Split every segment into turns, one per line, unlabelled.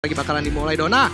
lagi bakalan dimulai Dona.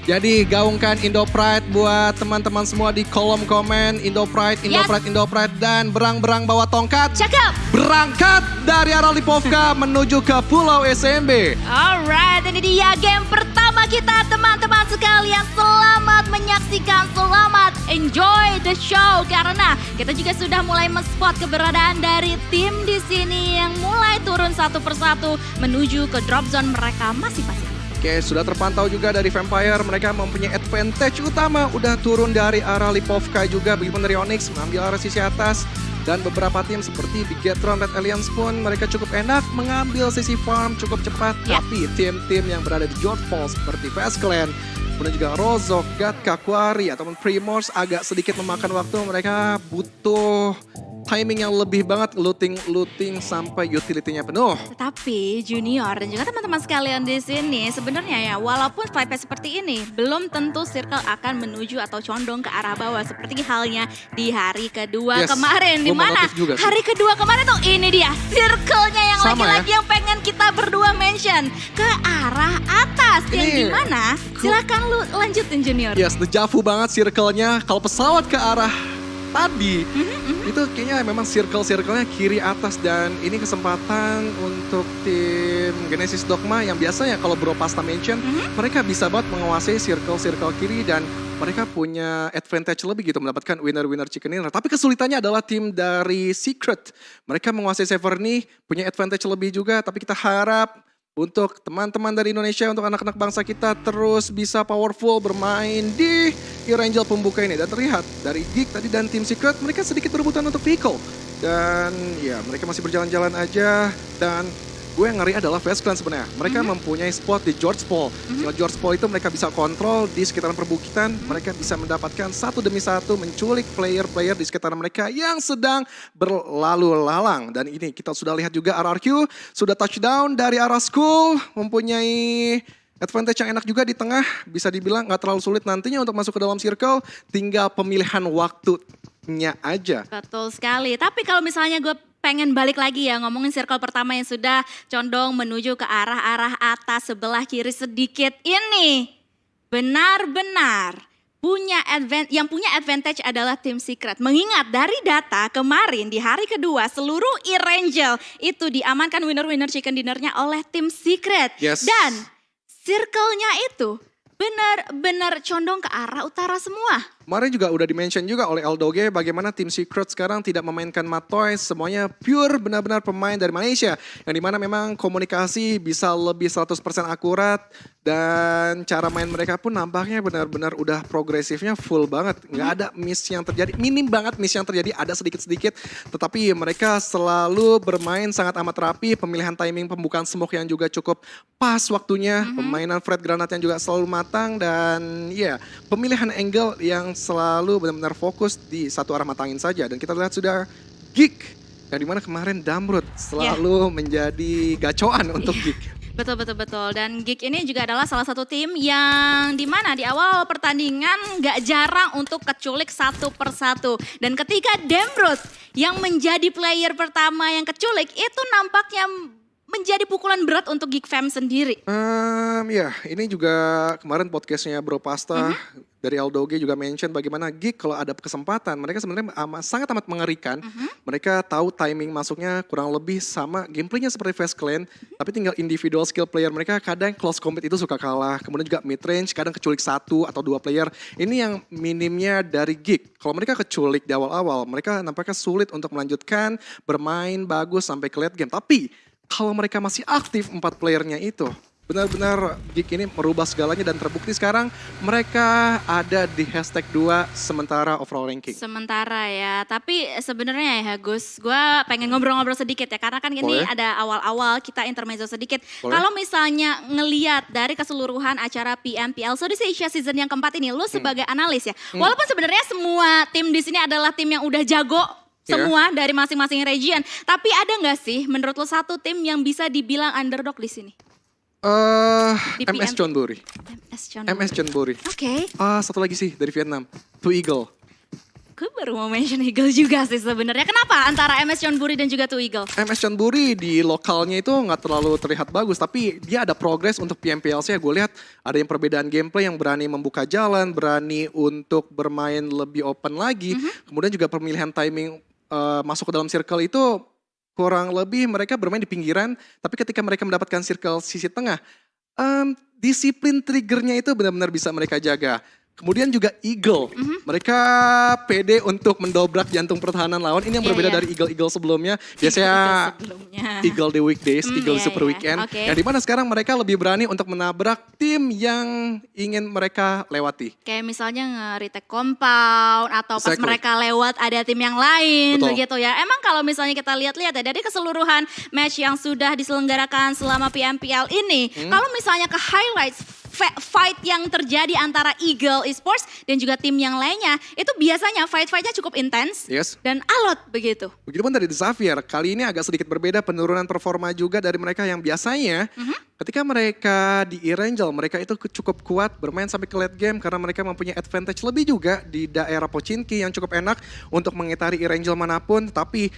Jadi gaungkan Indo Pride buat teman-teman semua di kolom komen. Indo Pride, Indo Pride, Indo Pride. Dan berang-berang bawa tongkat.
Cakep.
Berangkat dari arah Lipovka menuju ke Pulau SMB.
Alright, ini dia game pertama kita teman-teman sekalian. Selamat menyaksikan, selamat enjoy the show. Karena kita juga sudah mulai men-spot keberadaan dari tim di sini yang mulai turun satu persatu menuju ke drop zone mereka masing-masing.
Oke, sudah terpantau juga dari Vampire, mereka mempunyai advantage utama. Udah turun dari arah Lipovka juga, begitupun dari Onyx mengambil arah sisi atas. Dan beberapa tim seperti Bigetron, Red Alliance pun mereka cukup enak mengambil sisi farm cukup cepat. Tapi tim-tim yang berada di George Falls seperti Fast Clan, kemudian juga Rozok, Gatka, Quarry, ataupun Primors agak sedikit memakan waktu. Mereka butuh timing yang lebih banget, looting sampai utility-nya penuh.
Tetapi Junior dan juga teman-teman sekalian di sini sebenarnya ya walaupun fight seperti ini belum tentu Circle akan menuju atau condong ke arah bawah seperti halnya di hari kedua kemarin. Dimana hari kedua kemarin tuh ini dia Circle-nya yang lagi-lagi yang pengen kita berdua mention ke arah atas. Yang dimana silakan lu lanjutin Junior.
Yes, dejavu banget Circle-nya. Kalau pesawat ke arah tadi itu kayaknya memang circle-circle-nya kiri atas, dan ini kesempatan untuk tim Genesis Dogma yang biasanya kalau Bro Pasta mention mereka bisa banget menguasai circle-circle kiri dan mereka punya advantage lebih gitu mendapatkan winner-winner chicken dinner. Tapi kesulitannya adalah tim dari Secret. Mereka menguasai Severny, punya advantage lebih juga, tapi kita harap untuk teman-teman dari Indonesia, untuk anak-anak bangsa kita terus bisa powerful bermain di Erangel pembuka ini. Dan terlihat dari Geek tadi dan tim Secret mereka sedikit berebutan untuk vehicle. Dan ya mereka masih berjalan-jalan aja. Dan gue yang ngeri adalah Fast Clan sebenarnya. Mereka mempunyai spot di George Paul. Kalau George Paul itu mereka bisa kontrol di sekitaran perbukitan. Mereka bisa mendapatkan satu demi satu menculik player-player di sekitaran mereka yang sedang berlalu lalang. Dan ini kita sudah lihat juga RRQ sudah touchdown dari arah school. Mempunyai advantage yang enak juga di tengah. Bisa dibilang gak terlalu sulit nantinya untuk masuk ke dalam circle. Tinggal pemilihan waktunya aja.
Betul sekali. Tapi kalau misalnya gue pengen balik lagi ya ngomongin circle pertama yang sudah condong menuju ke arah-arah atas sebelah kiri sedikit ini. Benar-benar yang punya advantage adalah tim Secret. Mengingat dari data kemarin di hari kedua seluruh Erangel itu diamankan winner-winner chicken dinnernya oleh tim Secret. Dan circle-nya itu benar-benar condong ke arah utara semua.
Kemarin juga udah di-mention juga oleh Aldoge bagaimana tim Secret sekarang tidak memainkan Matoy, semuanya pure benar-benar pemain dari Malaysia. Yang dimana memang komunikasi bisa lebih 100% akurat dan cara main mereka pun nampaknya benar-benar udah progresifnya full banget. Nggak ada miss yang terjadi, minim banget miss yang terjadi, ada sedikit-sedikit. Tetapi mereka selalu bermain sangat amat rapi, pemilihan timing pembukaan smoke yang juga cukup pas waktunya, pemainan Fred Granat yang juga selalu matang dan ya pemilihan angle yang selalu benar-benar fokus di satu arah matangin saja. Dan kita lihat sudah Geek yang dimana kemarin Damrut selalu menjadi gacoan untuk Geek.
Betul. Dan Geek ini juga adalah salah satu tim yang dimana di awal pertandingan gak jarang untuk keculik satu persatu. Dan ketika Damrut yang menjadi player pertama yang keculik itu nampaknya menjadi pukulan berat untuk Geek Fam sendiri.
Ya, ini juga kemarin podcastnya Bro Pasta dari Aldoge juga mention bagaimana Geek kalau ada kesempatan mereka sebenarnya sangat amat mengerikan. Mereka tahu timing masuknya kurang lebih sama gameplaynya seperti Fast Clan, tapi tinggal individual skill player mereka kadang close combat itu suka kalah. Kemudian juga mid range kadang keculik 1 atau 2 player. Ini yang minimnya dari Geek. Kalau mereka keculik di awal-awal, mereka nampaknya sulit untuk melanjutkan bermain bagus sampai ke late game. Tapi kalau mereka masih aktif 4 playernya itu, benar-benar Geek ini merubah segalanya dan terbukti sekarang mereka ada di hashtag 2 sementara overall ranking.
Sementara ya, tapi sebenarnya ya Gus, gue pengen ngobrol-ngobrol sedikit ya karena kan ini ada awal-awal kita intermezzo sedikit. Kalau misalnya ngeliat dari keseluruhan acara PMPL Southeast Asia season yang keempat ini, lu sebagai analis ya, walaupun sebenarnya semua tim di sini adalah tim yang udah jago, semua dari masing-masing region. Tapi ada nggak sih menurut lo satu tim yang bisa dibilang underdog di sini?
MS Chonburi.
MS Chonburi. Oke.
Satu lagi sih dari Vietnam, Two Eagle.
Gue baru mau mention Eagle juga sih sebenarnya. Kenapa antara MS Chonburi dan juga Two Eagle?
MS Chonburi di lokalnya itu nggak terlalu terlihat bagus, tapi dia ada progres untuk PMPLC. Gue lihat ada yang perbedaan gameplay yang berani membuka jalan, berani untuk bermain lebih open lagi. Kemudian juga pemilihan timing masuk ke dalam circle itu kurang lebih mereka bermain di pinggiran, tapi ketika mereka mendapatkan circle sisi tengah, disiplin triggernya itu benar-benar bisa mereka jaga. Kemudian juga Eagle, mereka pede untuk mendobrak jantung pertahanan lawan. Ini yang berbeda dari Eagle sebelumnya. Biasanya Eagle di weekdays, Eagle di super weekend. Yang dimana sekarang mereka lebih berani untuk menabrak tim yang ingin mereka lewati.
Kayak misalnya nge-retake compound atau pas mereka lewat ada tim yang lain begitu ya. Emang kalau misalnya kita lihat-lihat ya dari keseluruhan match yang sudah diselenggarakan selama PMPL ini. Kalau misalnya ke highlights fight yang terjadi antara Eagle Esports dan juga tim yang lainnya, itu biasanya fight-fightnya cukup intens dan alot begitu.
Begitupun dari The Xavier, kali ini agak sedikit berbeda, penurunan performa juga dari mereka yang biasanya ketika mereka di E-Rangel, mereka itu cukup kuat bermain sampai ke late game karena mereka mempunyai advantage lebih juga di daerah Pochinki yang cukup enak untuk mengitari E-Rangel manapun. Tapi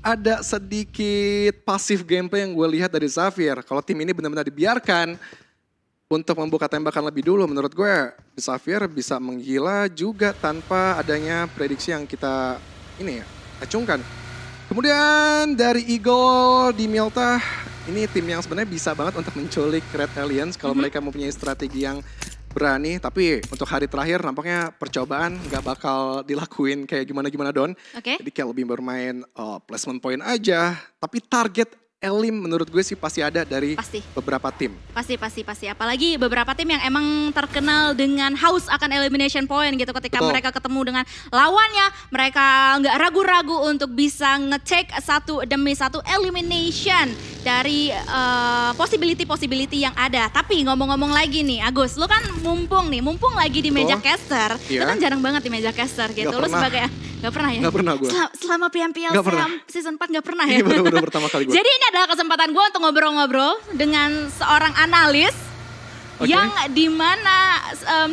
ada sedikit pasif gameplay yang gue lihat dari Xavier. Kalau tim ini benar-benar dibiarkan untuk membuka tembakan lebih dulu, menurut gue Xavier bisa menggila juga tanpa adanya prediksi yang kita acungkan. Kemudian dari Eagle di Milta, ini tim yang sebenarnya bisa banget untuk menculik Red Aliens kalau mereka mempunyai strategi yang berani. Tapi untuk hari terakhir nampaknya percobaan nggak bakal dilakuin kayak gimana-gimana Don. Jadi kayak lebih bermain placement point aja, tapi target Elim menurut gue sih pasti ada dari beberapa tim. Pasti.
Apalagi beberapa tim yang emang terkenal dengan haus akan elimination point gitu. Ketika mereka ketemu dengan lawannya, mereka nggak ragu-ragu untuk bisa ngecek satu demi satu elimination dari possibility yang ada. Tapi ngomong-ngomong lagi nih, Agus, lu kan mumpung lagi di meja caster. Lu kan jarang banget di meja caster gitu. Lu sebagai Gak pernah ya?
Gak pernah gue.
Selama PMPL season 4 gak pernah ya?
Ini baru pertama kali gue.
Jadi ini adalah kesempatan gue untuk ngobrol-ngobrol dengan seorang analis yang dimana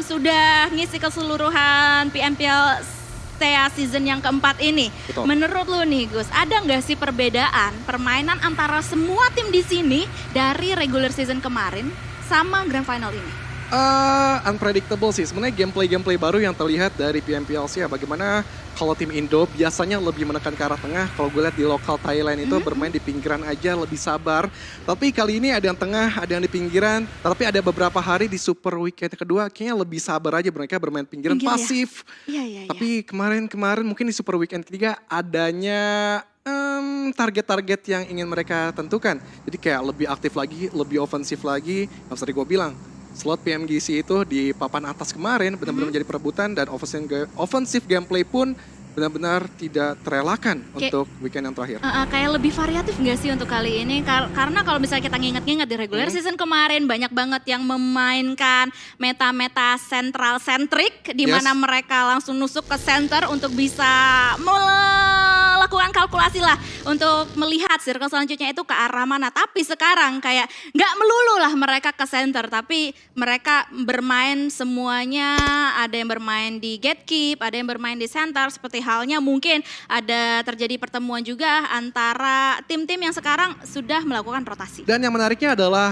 sudah ngisi keseluruhan PMPL SEA season yang keempat ini. Menurut lu nih Gus, ada gak sih perbedaan permainan antara semua tim di sini dari regular season kemarin sama grand final ini?
Unpredictable sih, sebenarnya gameplay baru yang terlihat dari PMPLC ya. Bagaimana kalau tim Indo biasanya lebih menekan ke arah tengah. Kalau gue lihat di lokal Thailand itu bermain di pinggiran aja lebih sabar. Tapi kali ini ada yang tengah, ada yang di pinggiran. Tapi ada beberapa hari di super weekend kedua kayaknya lebih sabar aja mereka bermain pinggiran pasif. Tapi kemarin mungkin di super weekend ketiga adanya target-target yang ingin mereka tentukan. Jadi kayak lebih aktif lagi, lebih ofensif lagi. Yang tadi gue bilang, slot PMGC itu di papan atas kemarin benar-benar menjadi perebutan dan offensive gameplay pun benar-benar tidak terelakkan untuk weekend yang terakhir.
Kayak lebih variatif nggak sih untuk kali ini? Karena kalau misalnya kita nginget-nginget di regular season kemarin banyak banget yang memainkan meta-meta central-centric di mana mereka langsung nusuk ke center untuk bisa melakukan kalkulasi lah untuk melihat circle selanjutnya itu ke arah mana. Tapi sekarang kayak nggak melulu lah mereka ke center, tapi mereka bermain semuanya. Ada yang bermain di gatekeep, ada yang bermain di center. Seperti halnya mungkin ada terjadi pertemuan juga antara tim-tim yang sekarang sudah melakukan rotasi.
Dan yang menariknya adalah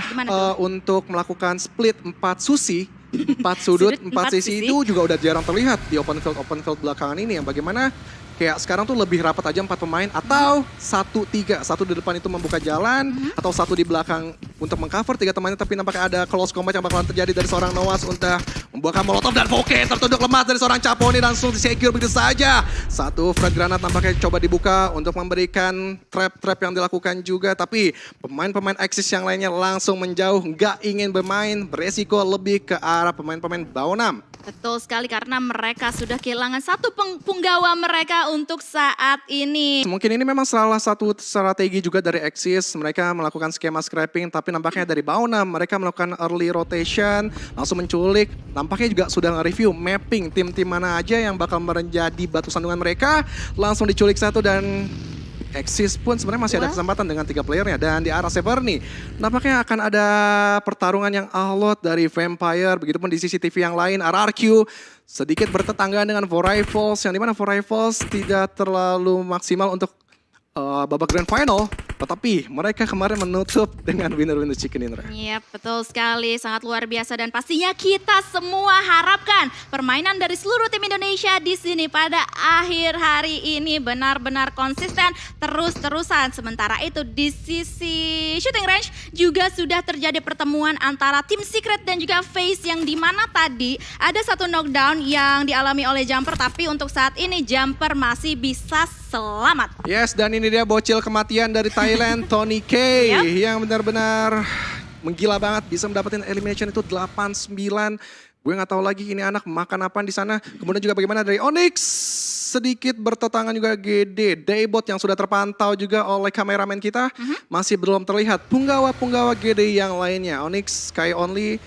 untuk melakukan split 4 susi, 4 sudut, 4 sisi itu juga udah jarang terlihat di open field belakangan ini. Yang bagaimana kayak sekarang tuh lebih rapat aja 4 pemain atau 1-3. Satu di depan itu membuka jalan atau satu di belakang untuk mengcover 3 temannya. Tapi nampaknya ada close combat yang bakalan terjadi dari seorang Noas untuk membuahkan molotov dan Voke tertunduk lemas dari seorang Capone langsung di-secure begitu saja. Satu frag granat nampaknya coba dibuka untuk memberikan trap-trap yang dilakukan juga. Tapi pemain-pemain Axis yang lainnya langsung menjauh, nggak ingin bermain, beresiko lebih ke arah pemain-pemain Baonam.
Betul sekali karena mereka sudah kehilangan satu punggawa mereka untuk saat ini.
Mungkin ini memang salah satu strategi juga dari Axis. Mereka melakukan skema scrapping tapi nampaknya dari Baonam mereka melakukan early rotation, langsung menculik. Nampaknya juga sudah nge-review mapping tim-tim mana aja yang bakal menjadi batu sandungan mereka. Langsung diculik satu dan Axis pun sebenarnya masih ada kesempatan dengan 3 playernya. Dan di arah Severny, nampaknya akan ada pertarungan yang alot dari Vampire. Begitupun di CCTV yang lain, RRQ sedikit bertetanggaan dengan For Rivals. Yang dimana For Rivals tidak terlalu maksimal untuk babak Grand Final. Tetapi mereka kemarin menutup dengan winner-winner chicken dinner.
Iya, betul sekali. Sangat luar biasa dan pastinya kita semua harapkan permainan dari seluruh tim Indonesia di sini pada akhir hari ini benar-benar konsisten terus-terusan. Sementara itu di sisi shooting range juga sudah terjadi pertemuan antara tim Secret dan juga FaZe yang dimana tadi ada satu knockdown yang dialami oleh Jumper, tapi untuk saat ini Jumper masih bisa selamat.
Yes, dan ini dia bocil kematian dari Thailand, Tony K. Yang benar-benar menggila banget, bisa mendapatkan elimination itu 8-9. Gue nggak tahu lagi ini anak makan apa di sana. Kemudian juga bagaimana dari Onyx, sedikit bertetangan juga GD. Daybot yang sudah terpantau juga oleh kameramen kita, masih belum terlihat punggawa-punggawa GD yang lainnya. Onyx, Sky Only,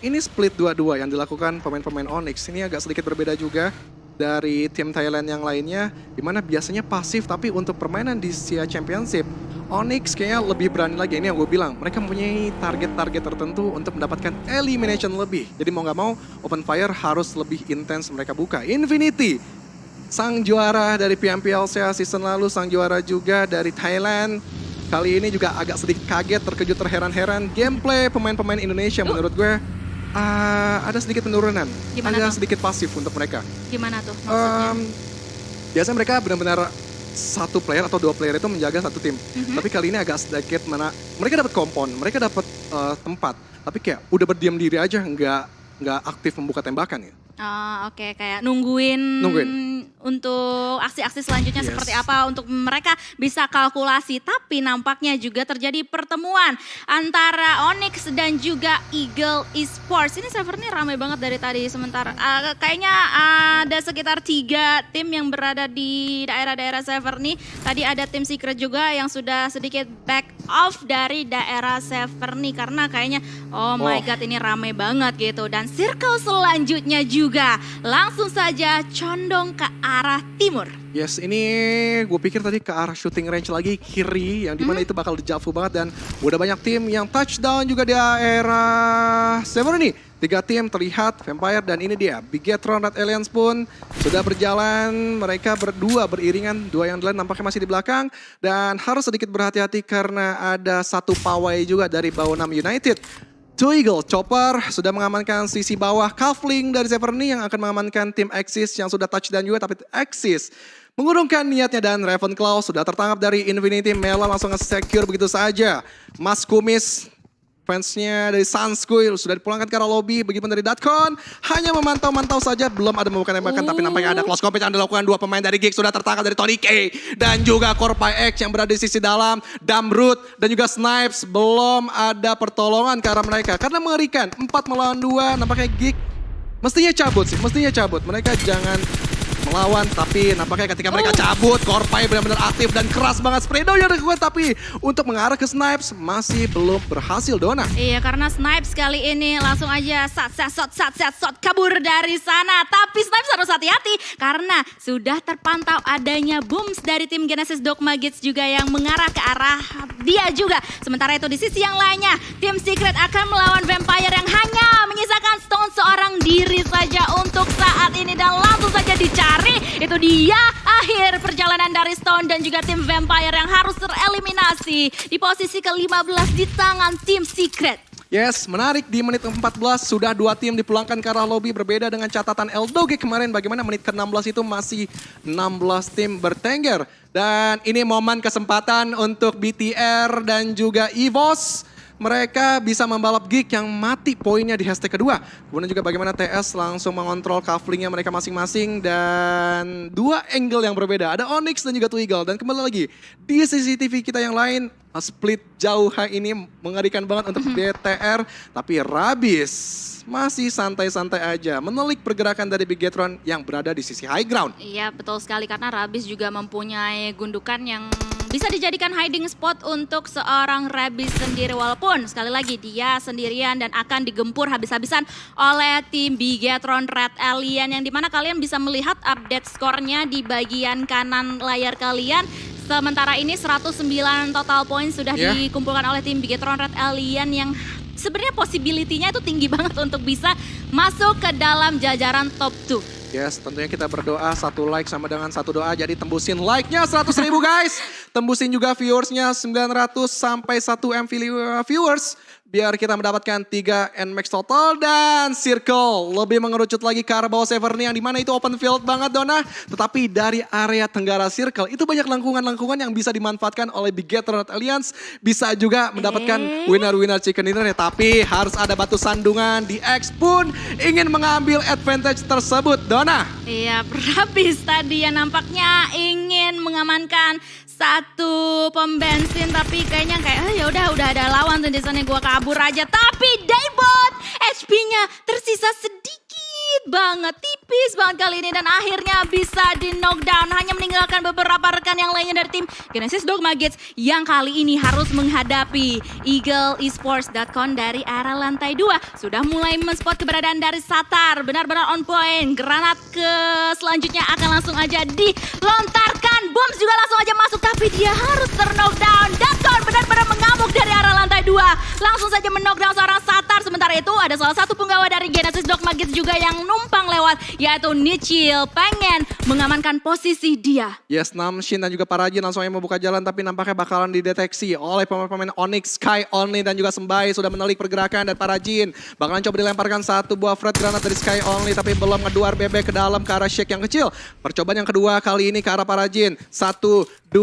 ini split 2-2 yang dilakukan pemain-pemain Onyx. Ini agak sedikit berbeda juga dari tim Thailand yang lainnya, dimana biasanya pasif, tapi untuk permainan di Asia Championship, Onyx kayaknya lebih berani lagi. Ini yang gue bilang, mereka mempunyai target-target tertentu untuk mendapatkan elimination lebih. Jadi mau gak mau, open fire harus lebih intens mereka buka. Infinity, sang juara dari PMPL season lalu, sang juara juga dari Thailand. Kali ini juga agak sedikit kaget, terkejut, terheran-heran. Gameplay pemain-pemain Indonesia menurut gue ada sedikit penurunan, agak sedikit pasif untuk mereka.
Gimana tuh maksudnya?
Biasanya mereka benar-benar satu player atau 2 player itu menjaga satu tim. Tapi kali ini agak sedikit mereka dapat kompon, mereka dapat tempat, tapi kayak udah berdiam diri aja, nggak aktif membuka tembakan ya.
Oke, kayak nungguin untuk aksi-aksi selanjutnya seperti apa untuk mereka bisa kalkulasi. Tapi nampaknya juga terjadi pertemuan antara Onyx dan juga Eagle Esports. Ini server ini ramai banget dari tadi. Sementara kayaknya ada sekitar 3 tim yang berada di daerah-daerah server ini. Tadi ada tim Secret juga yang sudah sedikit back off dari daerah server ini. Karena kayaknya oh my god ini ramai banget gitu. Dan circle selanjutnya juga langsung saja condong ke arah timur.
Yes, ini gue pikir tadi ke arah shooting range lagi kiri, yang dimana itu bakal dejavu banget, dan udah banyak tim yang touchdown juga di daerah Severny. 3 tim terlihat, Vampire, dan ini dia Bigetron Red Alliance pun sudah berjalan. Mereka berdua beriringan, 2 yang lain nampaknya masih di belakang, dan harus sedikit berhati-hati karena ada satu pawai juga dari Baonam United. Two Eagle, Chopper sudah mengamankan sisi bawah, Kavling dari Severny yang akan mengamankan tim Axis yang sudah touchdown juga, tapi Axis mengurungkan niatnya, dan Ravenclaw sudah tertangkap dari Infinity. Mela langsung nge-secure begitu saja. Mas Kumis, fansnya dari Sunskull sudah dipulangkan ke arah lobby. Begitupun dari Datcon, hanya memantau-mantau saja, belum ada membuka tembakan, tapi nampaknya ada close combat yang dilakukan 2 pemain dari Geek. Sudah tertangkap dari Tony K dan juga Corpy X yang berada di sisi dalam. Damroot dan juga Snipes, belum ada pertolongan ke arah mereka karena mengerikan. 4 melawan 2, nampaknya Geek mestinya cabut sih, mestinya cabut. Mereka jangan melawan, tapi nampaknya ketika mereka cabut, Corpy benar-benar aktif dan keras banget. Spray down yang dilakukan, tapi untuk mengarah ke Snipes masih belum berhasil, Dona.
Iya, karena Snipes kali ini langsung aja shot kabur dari sana. Tapi Snipes harus hati-hati karena sudah terpantau adanya booms dari tim Genesis Dogma Gates juga yang mengarah ke arah dia juga. Sementara itu di sisi yang lainnya, tim Secret akan melawan Vampire yang hanya menyisakan Stone seorang diri saja untuk saat ini, dan langsung saja dicari. Itu dia akhir perjalanan dari Stone dan juga tim Vampire yang harus tereliminasi di posisi ke-15 di tangan tim Secret.
Yes, menarik, di menit 14 sudah 2 tim dipulangkan ke arah lobby, berbeda dengan catatan Eldoge kemarin, bagaimana menit ke-16 itu masih 16 tim bertengger. Dan ini momen kesempatan untuk BTR dan juga EVOS. Mereka bisa membalap Geek yang mati poinnya di hashtag kedua. Kemudian juga bagaimana TS langsung mengontrol kavlingnya mereka masing-masing, dan 2 angle yang berbeda. Ada Onyx dan juga Two Eagle. Dan kembali lagi di CCTV kita yang lain, split jauh ini mengerikan banget untuk BTR. Tapi Rabis masih santai-santai aja menelik pergerakan dari Bigetron yang berada di sisi high ground.
Iya, betul sekali, karena Rabis juga mempunyai gundukan yang bisa dijadikan hiding spot untuk seorang Rabis sendiri, walaupun sekali lagi dia sendirian dan akan digempur habis-habisan oleh tim Bigetron Red Alien, yang dimana kalian bisa melihat update skornya di bagian kanan layar kalian. Sementara ini 109 total poin sudah
Yeah.
dikumpulkan oleh tim Bigetron Red Alien yang sebenarnya possibility-nya itu tinggi banget untuk bisa masuk ke dalam jajaran top 2.
Yes, tentunya kita berdoa 1 like sama dengan 1 doa. Jadi tembusin like-nya 100.000 guys. Tembusin juga viewersnya 900 sampai 1 M viewers. Biar kita mendapatkan 3 NMAX total dan Circle lebih mengerucut lagi ke arah bawah Severny yang dimana itu open field banget Dona. Tetapi dari area tenggara Circle itu banyak lengkungan-lengkungan yang bisa dimanfaatkan oleh Bigetron Alliance. Bisa juga mendapatkan winner-winner chicken dinner ya. Tapi harus ada batu sandungan. Di X pun ingin mengambil advantage tersebut Dona.
Iya, Brabis tadi yang nampaknya ingin mengamankan satu pom bensin tapi kayaknya ya udah ada lawan tuh di sana gua kabur aja. Tapi Daybot HP-nya tersisa sedikit banget, tipis banget kali ini dan akhirnya bisa di knockdown. Hanya meninggalkan beberapa rekan yang lainnya dari tim Genesis Dogma Gates yang kali ini harus menghadapi Eagle Esports.com dari arah lantai 2. Sudah mulai men-spot keberadaan dari Satar, benar-benar on point. Granat ke selanjutnya akan langsung aja dilontarkan. Bombs juga langsung aja masuk tapi dia harus ter-knockdown. Daton benar-benar mengamuk dari arah lantai 2. Langsung saja men-knockdown seorang Satar. Sementara itu ada salah satu penggawa dari Genesis Dogma Gates juga yang numpang lewat yaitu Nichil pengen mengamankan posisi dia.
Yes, Namshin dan juga Parajin langsung aja membuka jalan tapi nampaknya bakalan dideteksi oleh pemain-pemain Onyx, Sky Only dan juga Sembai sudah menelik pergerakan dan Parajin bakalan coba dilemparkan satu buah Fred granat dari Sky Only tapi belum ngeduar bebek ke dalam ke arah Shake yang kecil. Percobaan yang kedua kali ini ke arah Parajin. 1, 2,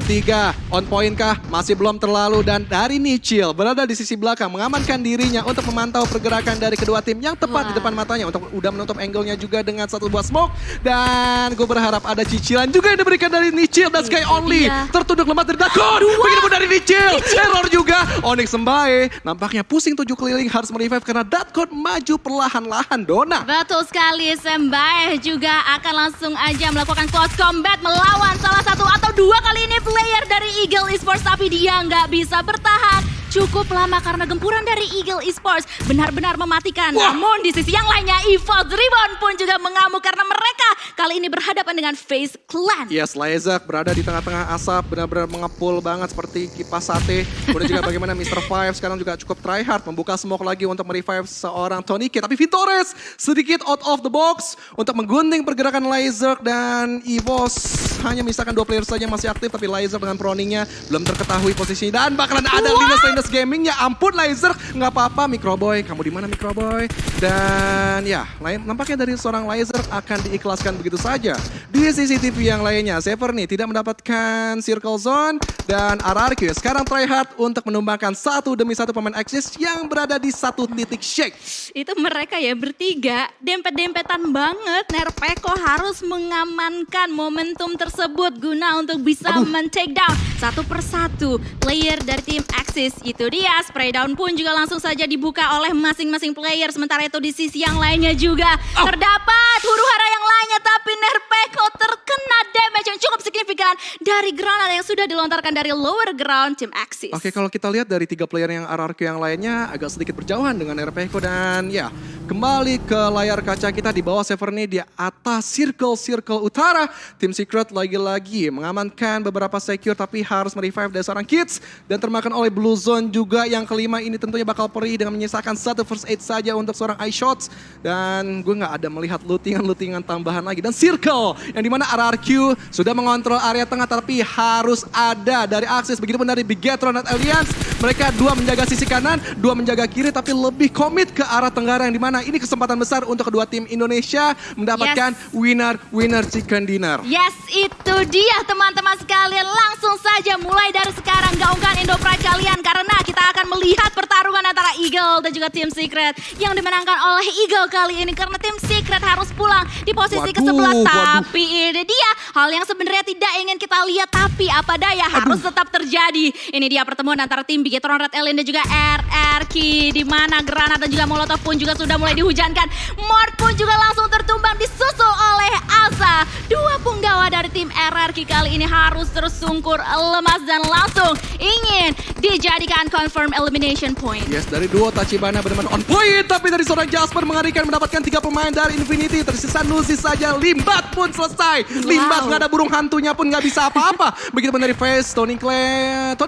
3 on point kah? Masih belum terlalu dan dari Nichil berada di sisi belakang mengamankan dirinya untuk memantau pergerakan dari kedua tim yang tepat di depan matanya untuk udah menutup angle-nya juga dengan satu buah smoke dan gue berharap ada cicilan juga yang diberikan dari Nichil dan Sky Only. Tertunduk lemah dari Dakon. Begitu dari Nichil. Error juga. Onyx Sembai nampaknya pusing 7 keliling harus merevive karena Dakon maju perlahan-lahan Dona.
Betul sekali, Sembai juga akan langsung aja melakukan close combat melawan salah satu atau 2 kali ini player dari Eagle Esports tapi dia nggak bisa bertahan cukup lama karena gempuran dari Eagle Esports benar-benar mematikan. Namun di sisi yang lainnya EVOS Rebound pun juga mengamuk karena mereka kali ini berhadapan dengan FaZe Clan.
Yes, Laezak berada di tengah-tengah asap benar-benar mengepul banget seperti kipas sate. Kemudian juga bagaimana Mr. Five sekarang juga cukup try hard membuka smoke lagi untuk merevive seorang Tony K. Tapi Vitores sedikit out of the box untuk menggunting pergerakan Laezak dan EVOS hanya misalkan 2 player saja yang masih aktif tapi Laezak dengan proningnya belum terketahui posisinya dan bakalan ada Linus Gaming. Ya ampun Laser, nggak apa-apa Microboy, kamu di mana Microboy? Dan ya, nampaknya dari seorang Laser akan diikhlaskan begitu saja. Di CCTV yang lainnya, Severny tidak mendapatkan circle zone dan RRQ sekarang try hard untuk menumbangkan satu demi satu pemain Axis yang berada di satu titik Shake.
Itu mereka ya bertiga, dempet-dempetan banget. Nerpeko harus mengamankan momentum tersebut guna untuk bisa men-take down satu persatu player dari tim Axis. Itu dia, spray down pun juga langsung saja dibuka oleh masing-masing player. Sementara itu di sisi yang lainnya juga terdapat huru hara yang lainnya. Tapi Nerpeko terkena damage yang cukup signifikan dari granat yang sudah dilontarkan dari lower ground tim Axis.
Oke, kalau kita lihat dari 3 player yang RRQ yang lainnya agak sedikit berjauhan dengan Nerpeko. Dan ya, kembali ke layar kaca kita di bawah Severny di atas circle utara. Tim Secret lagi-lagi mengamankan beberapa secure tapi harus merevive dari seorang Kids. Dan termakan oleh Blue Zone juga yang kelima ini tentunya bakal perih dengan menyisakan satu first aid saja untuk seorang iShots. Dan gue gak ada melihat lootingan tambahan lagi. Dan Circle yang dimana RRQ sudah mengontrol area tengah tapi harus ada dari Axis. Begitupun dari Bigetron Alliance. Mereka 2 menjaga sisi kanan, 2 menjaga kiri tapi lebih komit ke arah tenggara yang dimana ini kesempatan besar untuk kedua tim Indonesia mendapatkan winner chicken dinner.
Yes, itu dia teman-teman sekalian. Langsung saja mulai dari sekarang gaungkan Indo Pride kalian karena kita akan melihat pertarungan antara Eagle dan juga tim Secret yang dimenangkan oleh Eagle kali ini karena tim Secret harus pulang di posisi ke-11. Tapi ini dia hal yang sebenarnya tidak ingin kita lihat tapi apa daya harus tetap terjadi. Ini dia pertemuan antara tim Bigetron Red Alien dan juga RRQ di mana granat dan juga molotov pun juga sudah mulai dihujankan. Mort pun juga langsung tertumbang disusul oleh Alsa. Dua punggawa dari tim RRQ kali ini harus tersungkur lemas dan langsung ingin dijadikan confirm elimination point.
Yes, dari duo Tachibana benar-benar on point. Tapi dari seorang Jasper mengerikan mendapatkan 3 pemain dari Infinity. Tersisa Nuzi saja, Limbat pun selesai. Limbat nggak ada burung hantunya pun nggak bisa apa-apa. Begitupun dari Face, Tony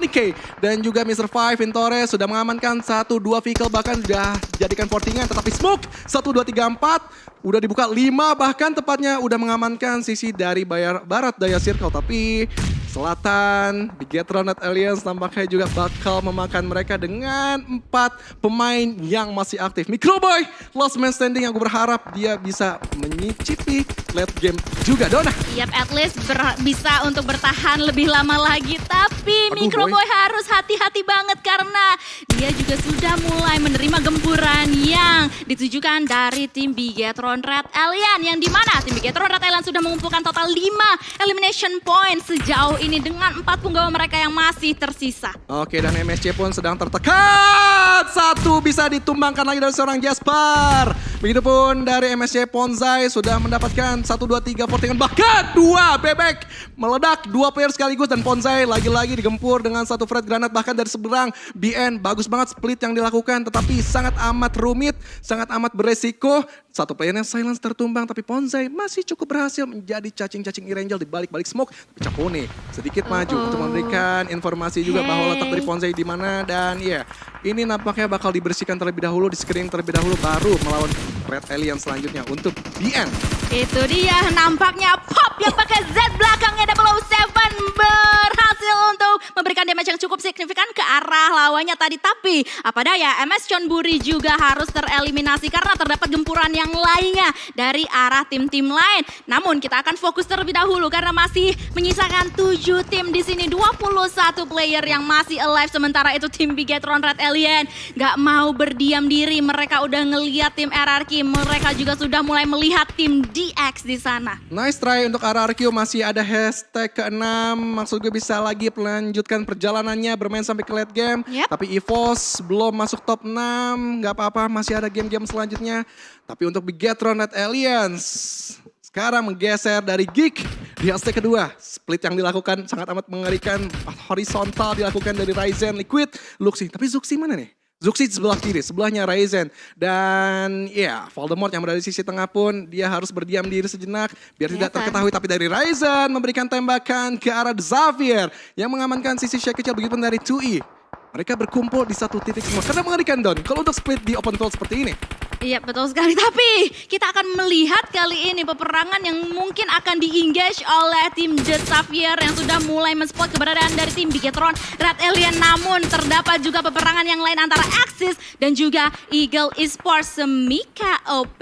K, dan juga Mr. Five, Vintore sudah mengamankan 1-2 vehicle, bahkan sudah jadikan portingan. Tetapi Smoke 1, 2, 3, 4 udah dibuka 5, bahkan tepatnya udah mengamankan sisi dari barat daya circle. Tapi selatan, Bigetron Red Alliance nampaknya juga bakal memakan mereka dengan 4 pemain yang masih aktif. Microboy, last man standing, yang gue berharap dia bisa menyicipi late game juga, Dona.
Yap, at least bisa untuk bertahan lebih lama lagi. Tapi
Aduh,
Microboy
boy,
harus hati-hati banget karena dia juga sudah mulai menerima gempuran yang ditujukan dari tim Bigetron Red Alliance. Yang dimana tim Bigetron Red Alliance sudah mengumpulkan total 5 elimination point sejauh ini dengan 4 punggawa mereka yang masih tersisa.
Oke, dan MSC pun sedang tertekan. 1 bisa ditumbangkan lagi dari seorang Jasper. Begitupun dari MSC, Ponzai sudah mendapatkan 1, 2, 3 portingan, bahkan 2 bebek meledak, 2 player sekaligus. Dan Ponzai lagi-lagi digempur dengan 1 Fred Granat, bahkan dari seberang BN. Bagus banget split yang dilakukan, tetapi sangat amat rumit, sangat amat beresiko. 1 playernya silence tertumbang, tapi Ponzai masih cukup berhasil menjadi cacing-cacing Irangel di balik-balik smoke. Tapi Capone sedikit maju untuk memberikan informasi juga bahwa letak dari Ponzai di mana. Dan ya, ini nampaknya bakal dibersihkan terlebih dahulu, di screen terlebih dahulu, baru melawan Red Alien selanjutnya untuk BN.
Itu dia, nampaknya Pop yang pakai Z belakangnya 007 berhasil untuk memberikan damage yang cukup signifikan ke arah lawannya tadi. Tapi apa daya, MS Chonburi juga harus tereliminasi karena terdapat gempuran yang lainnya dari arah tim-tim lain. Namun kita akan fokus terlebih dahulu karena masih menyisakan 7 tim di sini, 21 player yang masih alive. Sementara itu tim Bigetron Red Alien gak mau berdiam diri. Mereka udah ngeliat tim RRQ, mereka juga sudah mulai melihat tim DX di sana.
Nice try untuk RRQ, masih ada hashtag ke-6. Maksud gue bisa lagi melanjutkan perjalanannya bermain sampai ke late game.
Yep.
Tapi EVOS belum masuk top 6, gak apa-apa, masih ada game-game selanjutnya. Tapi untuk Bigetron Red Alliance sekarang menggeser dari Geek di hashtag kedua. Split yang dilakukan sangat amat mengerikan, horizontal dilakukan dari Ryzen, Liquid, Luxi. Tapi Zuxi mana nih? Zuxi sebelah kiri, sebelahnya Ryzen. Dan ya, Voldemort yang berada di sisi tengah pun dia harus berdiam diri sejenak biar tidak terketahui. Tapi dari Ryzen memberikan tembakan ke arah Xavier yang mengamankan sisi Shake kecil. Begitu dari 2E. Mereka berkumpul di satu titik semua. Karena mengerikan, Don, kalau untuk split di open field seperti ini.
Iya, betul sekali. Tapi kita akan melihat kali ini peperangan yang mungkin akan di-engage oleh tim The Xavier yang sudah mulai men-spot keberadaan dari tim Bigetron Red Alien. Namun terdapat juga peperangan yang lain antara Axis dan juga Eagle Esports. Mika OP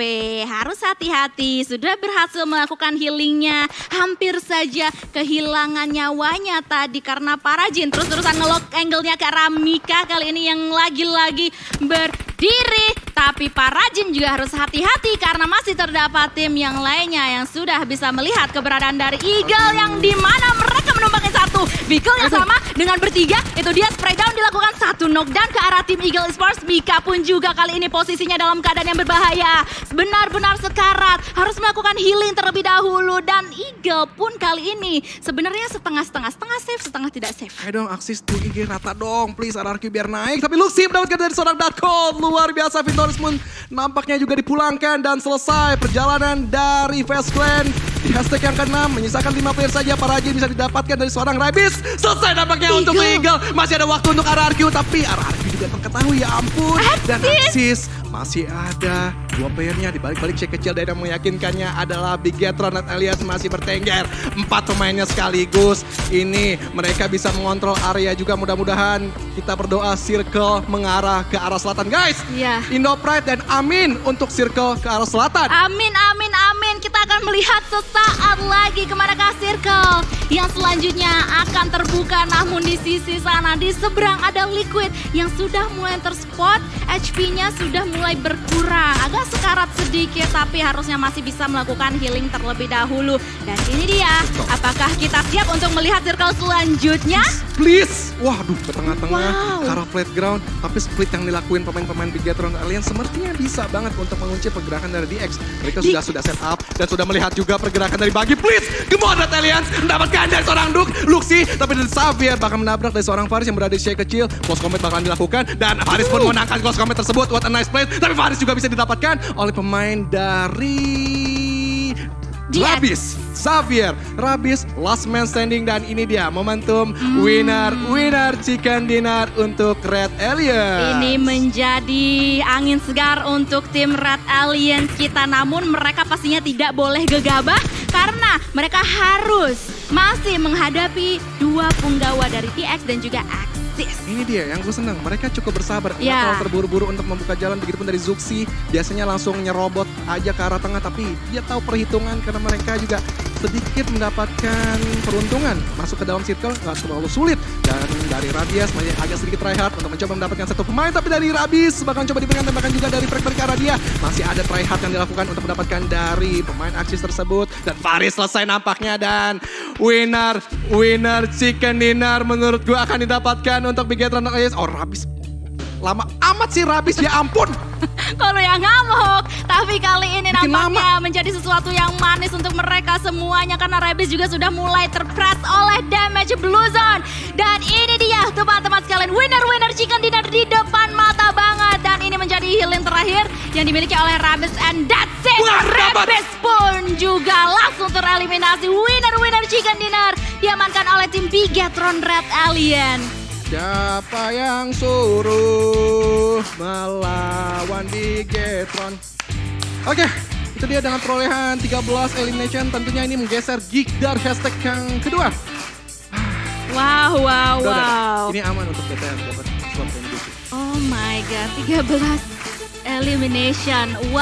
harus hati-hati, sudah berhasil melakukan healingnya. Hampir saja kehilangan nyawanya tadi karena Parajin terus-terusan nge-lock angle-nya ke arah Mika kali ini yang lagi-lagi berdiri. Tapi Parajin juga harus hati-hati karena masih terdapat tim yang lainnya yang sudah bisa melihat keberadaan dari Eagle yang dimana mereka menumbangkan 1 vehicle yang sama dengan bertiga. Itu dia spray down dilakukan, 1 knockdown ke arah tim Eagle Esports. Mika pun juga kali ini posisinya dalam keadaan yang berbahaya, benar-benar sekarat, harus melakukan healing terlebih dahulu. Dan Eagle pun kali ini sebenarnya setengah-setengah, setengah safe, setengah tidak safe.
Ayo dong, Axis 2IG rata dong, please RRQ biar naik. Tapi Luxi mendapatkan dari seorang Dark Cold, luar biasa. Vintoris pun nampaknya juga dipulangkan dan selesai perjalanan dari Fast Clan. Di hashtag yang ke-6 menyisakan 5 player saja. Parajin bisa didapatkan dari seorang Rabis. Selesai nampaknya untuk Eagle. Masih ada waktu untuk RRQ, tapi RRQ juga terketahui, ya ampun. Dan Axis masih ada 2 playernya di balik-balik Shake kecil. Dan yang meyakinkannya adalah Bigetron Red Alliance masih bertengger. 4 pemainnya sekaligus. Ini mereka bisa mengontrol area juga. Mudah-mudahan kita berdoa circle mengarah ke arah selatan, guys.
Iya.
Indo Pride dan amin untuk circle ke arah selatan.
Amin, amin, amin. Kita akan melihat sesaat lagi kemanakah circle yang selanjutnya akan terbuka. Namun di sisi sana, di seberang ada Liquid yang sudah mulai terspot. HP-nya sudah mulai berkurang. Agak sekarat sedikit, tapi harusnya masih bisa melakukan healing terlebih dahulu. Dan ini dia, apakah kita siap untuk melihat circle selanjutnya?
please. Waduh, ke tengah-tengah,
Wow.
ke arah playground. Tapi split yang dilakuin pemain-pemain Bigetron Alliance sepertinya bisa banget untuk mengunci pergerakan dari DX. Mereka sudah set up dan sudah melihat juga pergerakan dari Bagi. Please, come on Red Alliance. Mendapatkan dari seorang Luxi, tapi dari Xavier bakal menabrak dari seorang Faris yang berada di Shake kecil. Close combat bakalan dilakukan dan Faris pun menangkan close combat tersebut. What a nice play. Tapi Faris juga bisa didapatkan oleh pemain dari
DX.
Rabis. Xavier, Rabis, last man standing dan ini dia momentum winner chicken dinner untuk Red Alliance.
Ini menjadi angin segar untuk tim Red Alliance kita. Namun mereka pastinya tidak boleh gegabah karena mereka harus masih menghadapi dua punggawa dari TX dan juga Axis.
Ini dia yang gue senang, mereka cukup bersabar, nggak
Ya.
terlalu terburu-buru untuk membuka jalan. Begitupun dari Zuxi, biasanya langsung nyerobot aja ke arah tengah, tapi dia tahu perhitungan karena mereka juga sedikit mendapatkan peruntungan. Masuk ke dalam circle nggak terlalu sulit. Dan dari Radias masih agak sedikit tryhard untuk mencoba mendapatkan satu pemain, tapi dari Rabis bahkan coba diberikan tembakan juga dari Frek ke arah dia. Masih ada tryhard yang dilakukan untuk mendapatkan dari pemain Axis tersebut. Dan Faris selesai nampaknya dan winner chicken dinner menurut gue akan didapatkan untuk Bigetron Alliance. Oh Rabis, lama amat sih Rabis, ya ampun.
Kalau yang ngamuk, tapi kali ini
Bikin
nampaknya menjadi sesuatu yang manis untuk mereka semuanya karena Rabis juga sudah mulai terpress oleh damage Blue Zone. Dan ini dia teman-teman sekalian, winner chicken dinner di depan mata banget. Dan ini menjadi healing terakhir yang dimiliki oleh Rabis and that's it.
Wah, dapat.
Rabis pun juga langsung tereliminasi. Winner chicken dinner diamankan oleh tim Bigetron Red Alliance.
Siapa yang suruh melawan Bigetron? Oke, itu dia dengan perolehan 13 elimination. Tentunya ini menggeser Geekdar hashtag yang kedua.
Wow.
Ini aman untuk DTR dapat slot MVP.
Oh my god, 13 elimination. Wow.